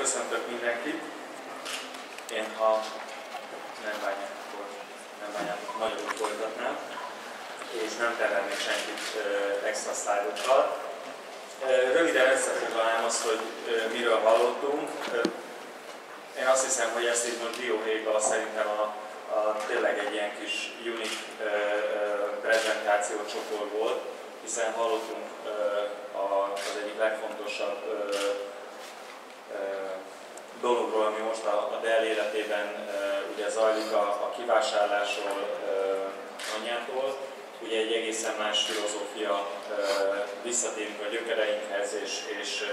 köszöntök mindenkit. Én, ha nem bánjátok, magyarul folytatnám, és nem terhelnék senkit extra szlájdokkal. Röviden összefoglalnám azt, hogy miről hallottunk. Én azt hiszem, hogy ezt így most dióhéjban szerintem tényleg egy ilyen kis unik prezentációcsoport volt, hiszen hallottunk az egyik legfontosabb dologról, ami most a Dell életében ugye zajlik, a kivásárlásról Anjától. Ugye egy egészen más filozófia, visszatérünk a gyökereinkhez, és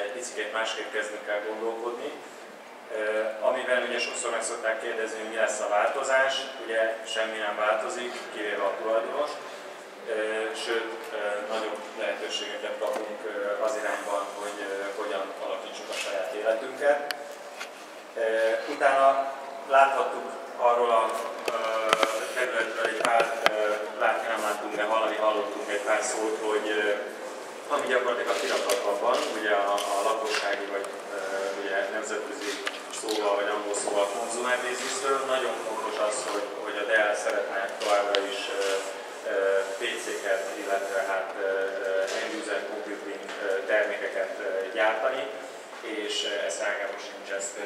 egy picit másképp kezdünk el gondolkodni. Amivel ugye sokszor meg szokták kérdezni, hogy mi lesz a változás, ugye semmi nem változik, kivéve a tulajdonos, sőt nagyobb lehetőségeket kapunk az irányban, hogy hogyan alakítsuk a saját életünket. Utána láthattuk arról a területről egy pár, látni nem láttunk, de hallottunk egy pár szót, hogy ami gyakorlatilag a kirakatban van, ugye a lakossági vagy ugye nemzetközi szóval vagy angol szóval konzumerbézisről. Nagyon fontos az, hogy a Dell szeretne továbbra is PC-ket, illetve hát end-user computing termékeket gyártani, és ezt ágában sincs ezt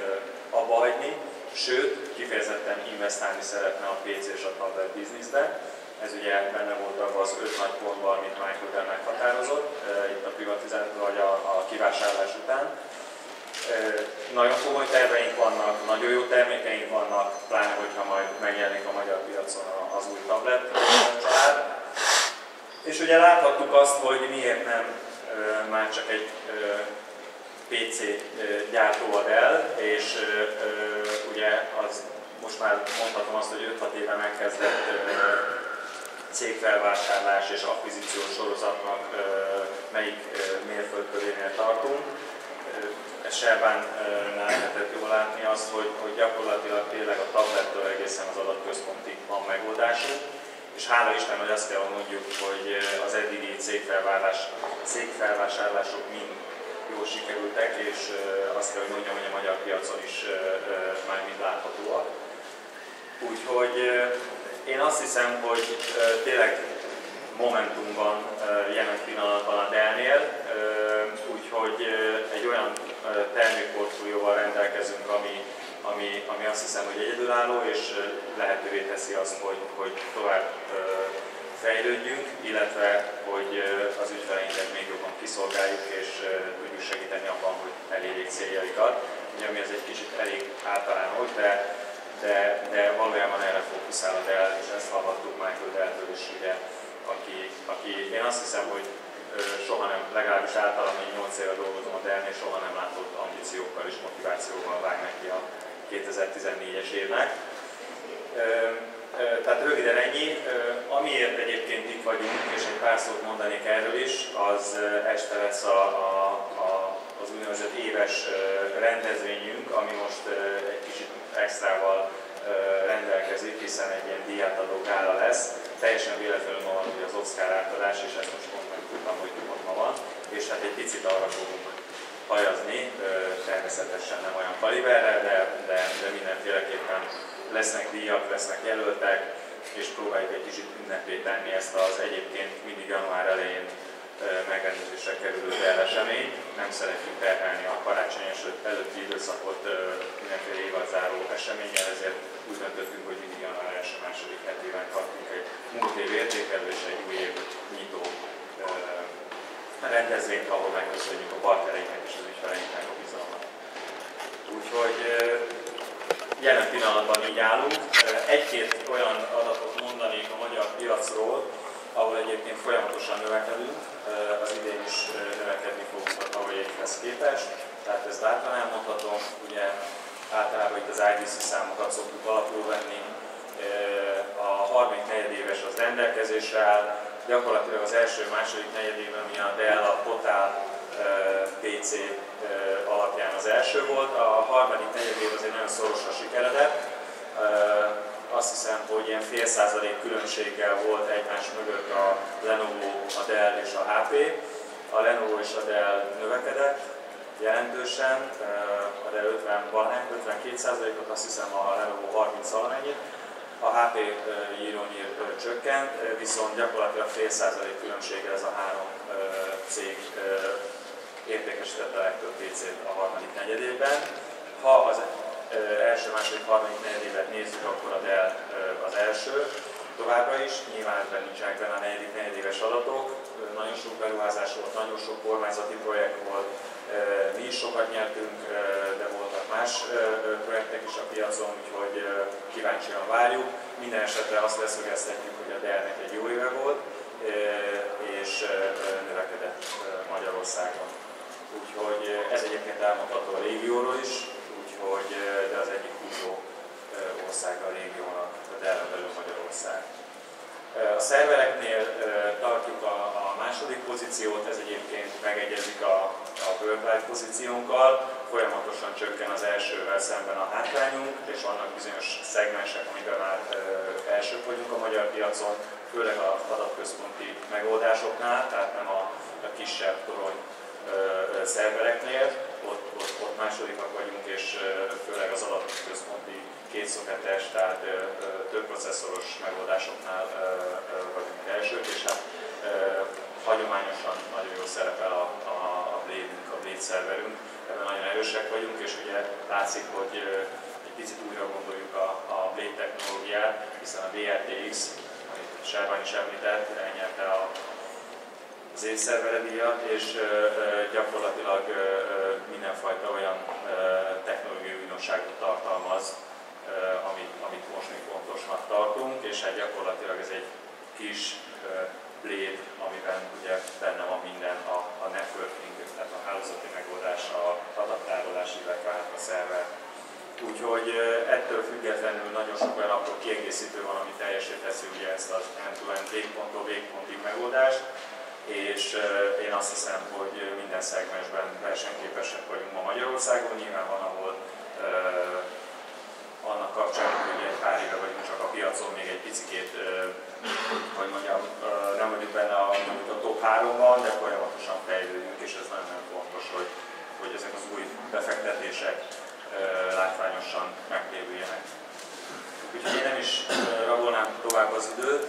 abba hagyni, sőt, kifejezetten investálni szeretne a PC és a tablet bizniszbe. Ez ugye benne volt abban az 5 nagy pontban, amit Michael Dell meghatározott, itt a privatizáció vagy a kivásárlás után. Nagyon komoly terveink vannak, nagyon jó termékeink vannak, pláne hogyha majd megjelenik a magyar piacon az új tablet család. És ugye láthattuk azt, hogy miért nem már csak egy PC gyártó a Dell, és ugye az, most már mondhatom azt, hogy 5-6 éve megkezdett cégfelvásárlás és akvizíciós sorozatnak melyik mérföldkövénél tartunk. Serban-nál lehetett jól látni azt, hogy gyakorlatilag tényleg a tablettől egészen az adatközpontig van megoldásunk, és hála Isten, hogy azt kell mondjuk, hogy az eddigi cégfelvásárlások mind jól sikerültek, és azt kell, hogy mondjam, hogy a magyar piacon is már mind láthatóak. Úgyhogy én azt hiszem, hogy tényleg momentumban jelen pillanatban a Dell-nél, úgyhogy egy olyan termékportfólióval rendelkezünk, ami azt hiszem, hogy egyedülálló, és lehetővé teszi azt, hogy tovább fejlődjünk, illetve hogy az ügyfeleinket még jobban kiszolgáljuk, és tudjuk segíteni abban, hogy elérjék céljaikat. Ugye, ami ez egy kicsit elég általános, de valójában erre fókuszál a Dell, és ezt hallhattuk Michael Dell-től is, ugye, aki én azt hiszem, hogy soha nem, legalábbis általában 8 éve dolgozom a Dell-nél, soha nem látott ambíciókkal és motivációval vág neki a 2014-es évnek. Tehát röviden ennyi. Amiért egyébként itt vagyunk, és egy pár szót mondanék erről is, az este lesz az úgynevezett éves rendezvényünk, ami most egy kicsit extrával rendelkezik, hiszen egy ilyen díjátadó gála lesz. Teljesen véletlenül ma van az Oscar átadás, és ezt most pont megtudtam, hogy ott ma van, és hát egy picit arra fogunk hajazni, természetesen nem olyan kaliberrel, de mindenféleképpen lesznek díjak, lesznek jelöltek, és próbáljuk egy kicsit ünnepé tenni ezt az egyébként mindig január elején megrendezésre kerülő eseményt. Nem szeretjük terhelni a karácsony előtti időszakot mindenféle évadzáró eseménnyel, ezért úgy döntöttünk, hogy mindig január első-második hetében tartunk egy múlt év értékelő és egy új év nyitó rendezvényt, ahol megköszönjük a partnereinknek és az ügyfeleinknek a bizalmat. Úgyhogy jelen pillanatban így állunk. Egy-két olyan adatot mondanék a magyar piacról, ahol egyébként folyamatosan növekedünk, az idén is növekedni fogunk a tavalyi évhez képest, tehát ezt bátran elmondhatom, ugye általában itt az IDC számokat szoktuk alapul venni, a 34 éves az rendelkezésre áll, gyakorlatilag az első-második negyedében, ami a Dell a Total PC alapján az első volt, a harmadik negyedév azért nagyon szorosra sikeredett. Azt hiszem, hogy ilyen fél százalék különbséggel volt egymás mögött a Lenovo, a Dell és a HP. A Lenovo és a Dell növekedett, jelentősen, de 52%-ot, azt hiszem a Lenovo 30 valamennyit, a HP író-nyír csökkent, viszont gyakorlatilag fél százalék különbséggel ez a három cég értékesítette a legtöbb PC-t a harmadik negyedében. Ha az első, második, harmadik negyedévet nézzük, akkor a Dell az első. Továbbra is, nyilván ebben nincsenek benne a negyedik negyedéves adatok, nagyon sok beruházás volt, nagyon sok kormányzati projekt volt, mi is sokat nyertünk, de voltak más projektek is a piacon, úgyhogy kíváncsian várjuk. Minden esetre azt leszögeztetjük, hogy a Dellnek egy jó éve volt, és növekedett Magyarországon. Úgyhogy ez egyébként elmondható a régióról is, de az egyik húzó ország a régiónak, a Dell belül Magyarország. A szervereknél tartjuk a második pozíciót, ez egyébként megegyezik a worldwide pozíciónkkal, folyamatosan csökken az elsővel szemben a hátrányunk, és vannak bizonyos szegmensek, amiben már elsők vagyunk a magyar piacon, főleg az adatközponti megoldásoknál, tehát nem a kisebb torony szervereknél, ott másodikak vagyunk, és főleg az adatközponti kétszoketes, tehát több processzoros megoldásoknál vagyunk elsők, és hát hagyományosan nagyon jól szerepel a Blade szerverünk, ebben nagyon erősek vagyunk, és ugye látszik, hogy egy picit újra gondoljuk a Blade technológiát, hiszen a VRTX, amit Serban is említett, elnyerte az évszervere díjat, és gyakorlatilag mindenfajta olyan technológiai újdonságot tartalmaz, amit most még fontosnak tartunk, és hát gyakorlatilag ez egy kis Blade, amiben ugye benne van minden, a networking, tehát a hálózati megoldás, a adattárolás, illetve a szerver. Úgyhogy ettől függetlenül nagyon sok olyan apró kiegészítő van, ami teljesé teszi ugye ezt az end-to-end végponttól végpontig megoldást, és én azt hiszem, hogy minden szegmensben versenyképesek vagyunk ma Magyarországon, nyilván van, ahol annak kapcsán, hogy egy pár éve vagyunk csak a piacon, még egy picikét, hogy mondjam, nem vagyunk benne a top 3-ban, de folyamatosan fejlődünk, és ez nagyon fontos, hogy ezek az új befektetések látványosan megtérüljenek. Úgyhogy én nem is rabolnám tovább az időt,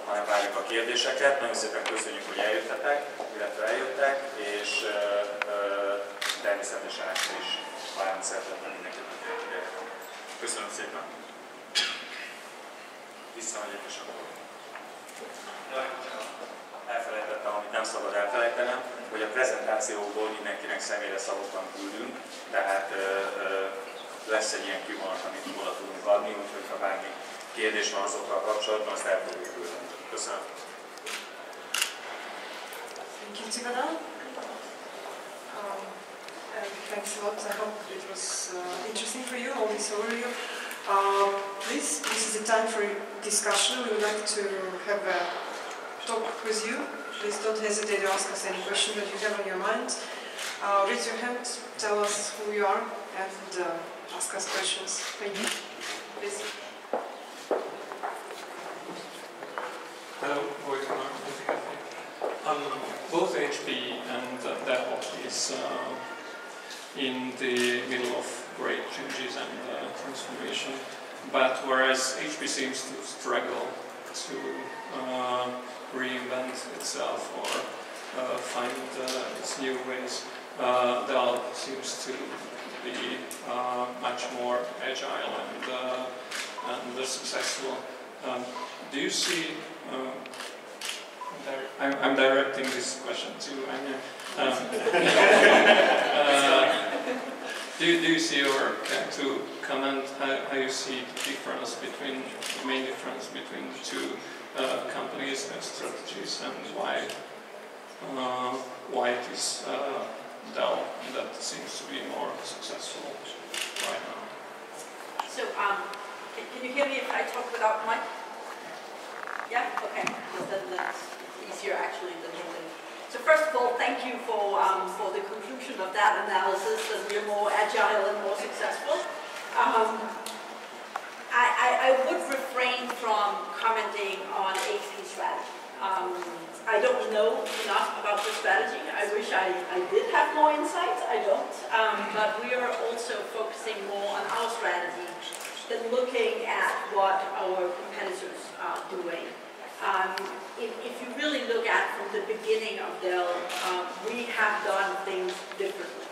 hanem várjuk a kérdéseket. Nagyon szépen köszönjük, hogy eljöttetek, illetve eljöttek, és természetesen ezt is várom szeretetlen mindenkit. Köszönöm szépen! Visszamegyek és akkor. Elfelejtettem, amit nem szabad elfelejtenem, hogy a prezentációból mindenkinek személyre szabottan küldünk, tehát lesz egy ilyen kivonat, amit oda tudunk adni, úgyhogy ha bármi kérdés van azokkal kapcsolatban, azt el fogjuk küldeni. Köszönöm. Thank you, Tivadar. Thanks a lot. I hope it was interesting for you, all this overview. Please, this is the time for discussion. We would like to have a talk with you. Please don't hesitate to ask us any question that you have on your mind. Raise your hand, tell us who you are, and ask us questions. Thank you. Please. Hello, both HP and Dell is in the middle of great changes and transformation, but whereas HP seems to struggle to reinvent itself or find its new ways, Dell seems to be much more agile and successful. Do you see, I'm directing this question to Anja. Do you see, or care to comment how you see the main difference between the two companies and strategies, and why it is Dell that seems to be more successful right now? So, can you hear me if I talk without mic? Yeah? Okay. Because then that's easier actually than hearing. So first of all, thank you for the conclusion of that analysis, that we are more agile and more successful. I would refrain from commenting on HP strategy. I don't know enough about the strategy. I wish I did have more insights. I don't. But we are also focusing more on our strategy than looking at what our competitors are doing. If you really look at from the beginning of Dell, we have done things differently.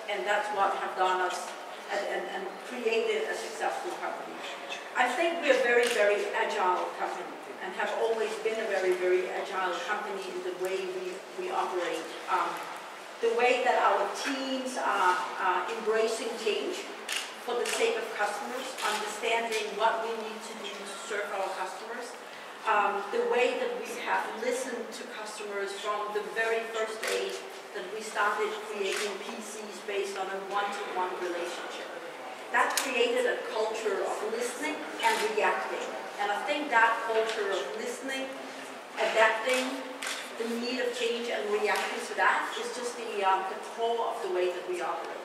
And that's what have done us and created a successful company. I think we're a very, very agile company and have always been a very, very agile company in the way we operate. The way that our teams are embracing change for the sake of customers, understanding what we need to do to serve our customers. The way that we have listened to customers from the very first day that we started creating PCs based on a one-to-one relationship. That created a culture of listening and reacting. And I think that culture of listening, adapting, the need of change and reacting to that is just the core of the way that we operate.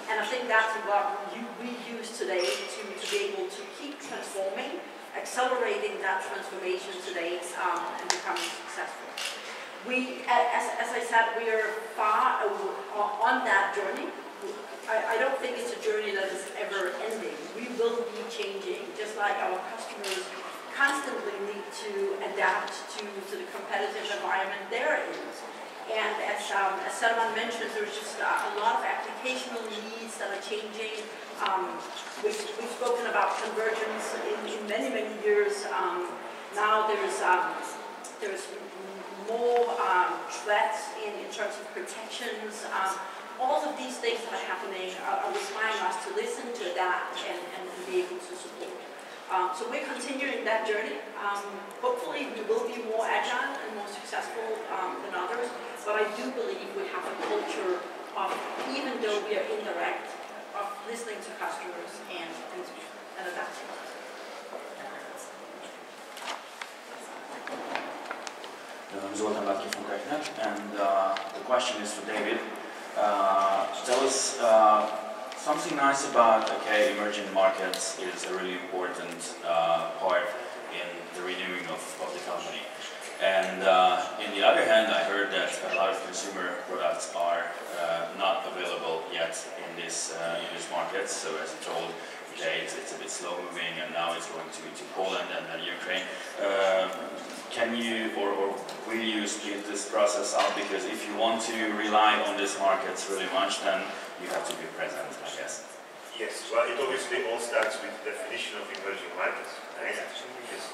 And I think that's what we use today to be able to keep transforming, accelerating that transformation today and becoming successful. As I said, we are far on that journey. I don't think it's a journey that is ever ending. We will be changing, just like our customers constantly need to adapt to the competitive environment they're in. And as Serban mentioned, there's just a lot of applicational needs that are changing. We've spoken about convergence in many, many years. Now there's more threats in terms of protections. All of these things that are happening are requiring us to listen, to adapt, and be able to support. So we're continuing that journey. Hopefully we will be more agile and more successful than others, but I do believe we have a culture of, even though we are indirect, of listening to customers and adapting. And the question is for David. Tell us something nice about, okay, emerging markets is a really important part in the renewing of the company. And in the other hand, I heard that a lot of consumer products are not available yet in these markets. So as you told, okay, it's a bit slow moving, and now it's going to Poland and then Ukraine. Can you or will you speed this process up? Because if you want to rely on these markets really much, then you have to be present, I guess. Yes, well, it obviously all starts with the definition of emerging markets, right? Because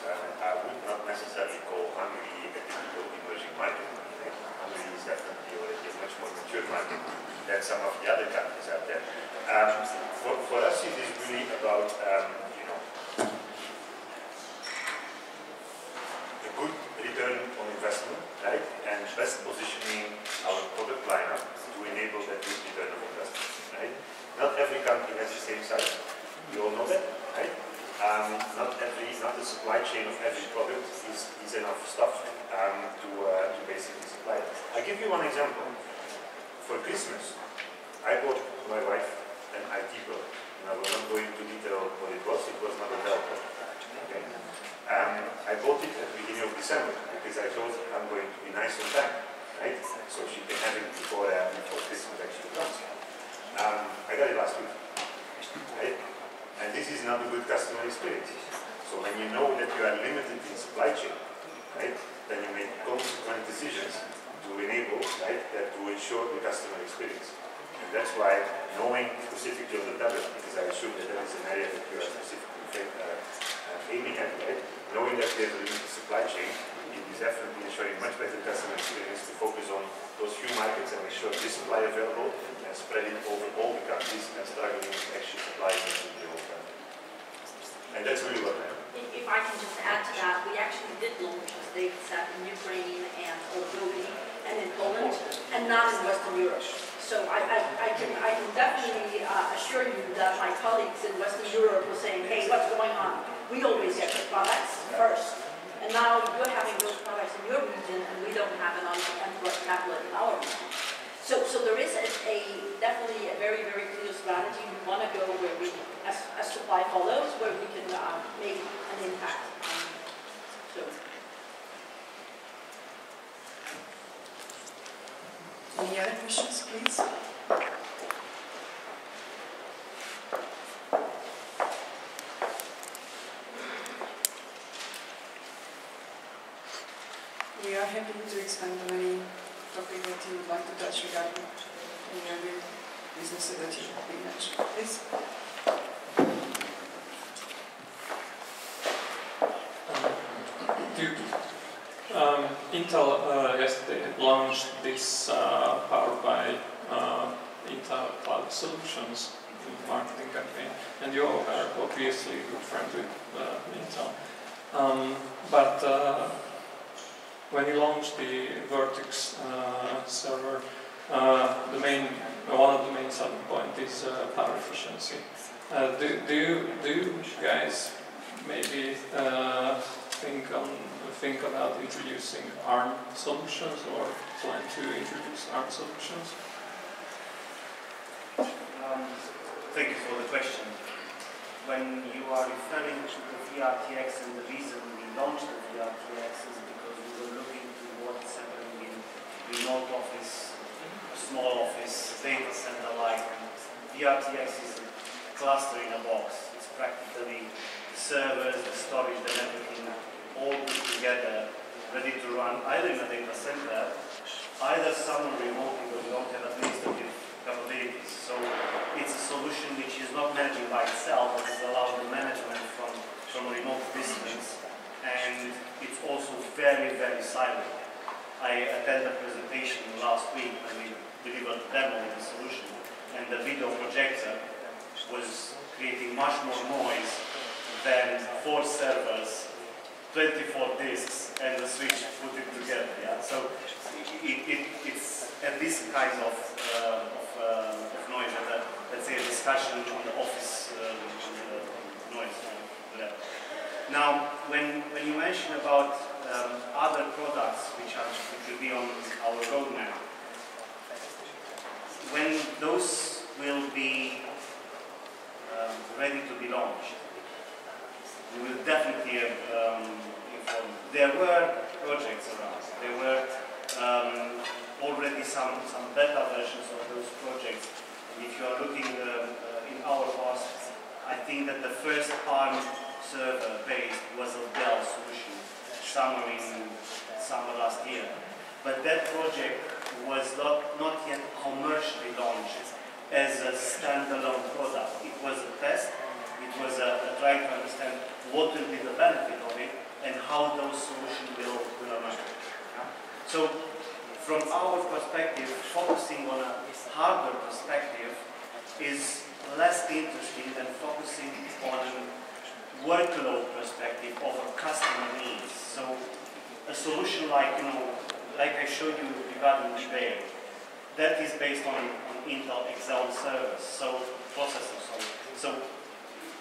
I would not necessarily call Hungary a typical emerging market. Right? Hungary is definitely already a much more mature market than some of the other countries out there. For us, it is really about a good return on investment, right? And best positioning our product lineup to enable that good return on investment, right? Not every country has the same size. We all know that, right? Not the supply chain of every product is enough stuff to basically supply it. I'll give you one example. For Christmas, I bought my wife an IT product. And I will not go into detail what it was. It was not a Dell product. Okay? I bought it at the beginning of December because I thought I'm going to be nice on time, right? So she can have it before Christmas actually comes. I got it last week, right? And this is not a good customer experience. So when you know that you are limited in supply chain, right, then you make consequent decisions to enable, right, that to ensure the customer experience. And that's why knowing specifically on the tablet, because I assume that that is an area that you are specifically aiming at, right? Knowing that there's a limited supply chain, it is definitely ensuring much better customer experience to focus on those few markets and make sure this supply available and spread it over all the countries and struggling with actually supplying into the whole country. And that's really what happened. If I can just add to that, we actually did launch, as David said, in Ukraine and Moldova and in Poland, and not in Western Europe. So I can definitely assure you that my colleagues in Western Europe were saying, hey, what's going on? We always get the products first. And now you're having those products in your region, and we don't have it on the Android tablet in our region. So there is definitely a very, very clear strategy. We want to go where we, as supply follows, where we can make an impact. questions, please? We are happy to expand on any topic that you would like to touch regarding any of the businesses that you have been mentioned. Please. Intel yesterday launched this powered by Intel Cloud Solutions marketing campaign, and you are obviously a good friend with Intel. But when you launched the Vertex server, one of the main selling points is power efficiency. Do you guys maybe think about introducing ARM solutions or plan to introduce ARM solutions? Thank you for the question. When you are referring to the VRTX, and the reason we launched the VRTX is because we were looking to what's happening in remote office, small office, data center like. VRTX is a cluster in a box. It's practically the servers, the storage, the networking, all put together, ready to run either in a data center, either somewhere remotely where we don't have administrative capabilities. So it's a solution which is not managing by itself, but it allows the management from a remote distance, and it's also very, very silent. I attended a presentation last week when we delivered a demo of the solution, and the video projector was creating much more noise than 4 servers, 24 disks, and the switch put it together. Yeah? So it's at this kind of noise, let's say a discussion on the office noise level. Now, when you mention about other products which will be on our roadmap, when those will be ready to be launched, we will definitely inform. There were projects around. There were already some beta versions of those projects. And if you are looking in our past, I think that the first ARM server based was a Dell solution, somewhere in summer last year. But that project was not yet commercially launched as a standalone product. It was a test. It was a try to understand what will be the benefit of it and how those solutions will emerge. Yeah? So, from our perspective, focusing on a hardware perspective is less interesting than focusing on a workload perspective of a customer needs. So, a solution like like I showed you regarding eBay, that is based on Intel Xeon servers, so processors. So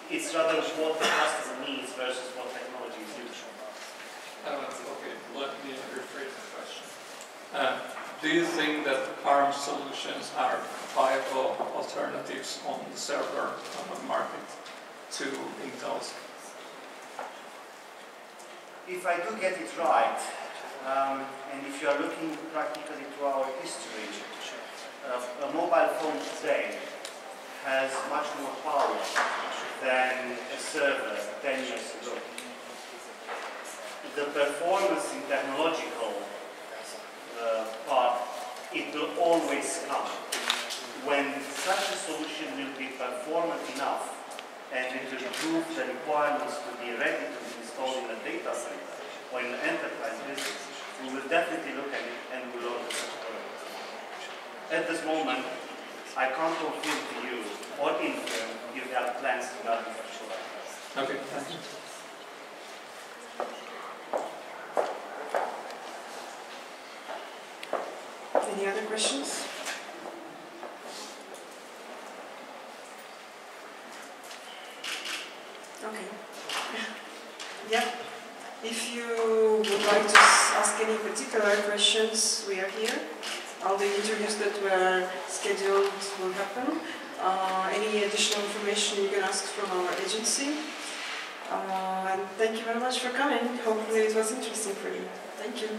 it's rather what the customer needs versus what technology is used. Okay, let me rephrase the question. Do you think that ARM solutions are viable alternatives on the server market to Intel's? If I do get it right, and if you are looking practically to our history, a mobile phone today has much more power than a server 10 years ago. The performance in technological part, it will always come. When such a solution will be performant enough and it will prove the requirements to be ready to be installed in a data center or in an enterprise business, we will definitely look at it and we will launch such a product. At this moment, I can't confirm to you or infirm if there are plans to run such a product. Okay, thank you. Any other questions? Okay. Yeah. If you would like to ask any particular questions, we are here. All the interviews that were scheduled will happen. Any additional information you can ask from our agency. And thank you very much for coming. Hopefully it was interesting for you. Thank you.